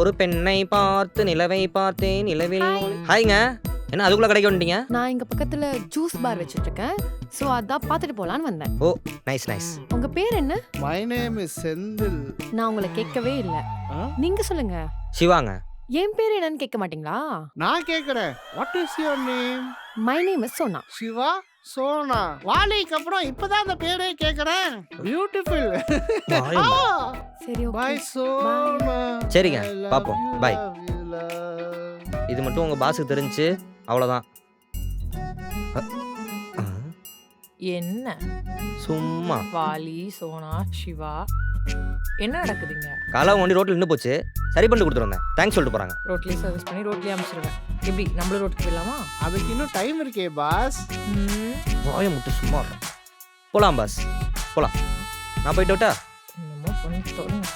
ஒரு பெண்ணை பார்த்து நிலவை பார்த்தேன் நிலவில் Hi. ஹாய்ங்க. என்ன அதுக்குள்ள கடைக்கு வந்துட்டீங்க? நான் இங்க பக்கத்துல ஜூஸ் பார் வச்சிட்டு இருக்கேன். சோ அதான் பார்த்துட்டு போலான்னு வந்தேன். ஓ நைஸ் நைஸ். உங்க பேர் என்ன? My name is Senthil. நான் உங்களை கேட்கவே இல்ல. நீங்க சொல்லுங்க. சிவாங்க. என் பேர் என்னன்னு கேட்க மாட்டீங்களா? நான் கேக்குறேன். What is your name? My name is Sona. Siva Sona. வாலிக்கு அப்புறம் இப்பதான் அந்த பேரே கேக்குறேன். பியூட்டிஃபுல். சரி பை ஓகே. சோனா. சரிங்க, I love பாப்போம். you, Bye. love you, love. இது மட்டும் உங்க பாஸுக்கு தெரிஞ்சு அவ்வளோதான். என்ன சும்மா வாலி சோனா சிவா என்ன நடக்குதுங்க? காலை வண்டி ரோட்டில் நின்று போச்சு, சரி பண்ணி கொடுத்துருந்தேன். தேங்க்ஸ் சொல்லிட்டு போறாங்க. ரோட்லயே சர்வீஸ் பண்ணி ரோட்லயே அனுப்பிச்சிருவேன். எப்படி நம்மளும் ரோட்டுக்கு போயிடலாமா? அதுக்கு இன்னும் டைம் இருக்கே பாஸ். வாயை முட்டு சும்மா இரு. போலாம் பாஸ் போலாம். நான் போயிட்டு விட்டா? என்னமோ பண்ணி தொலைங்க.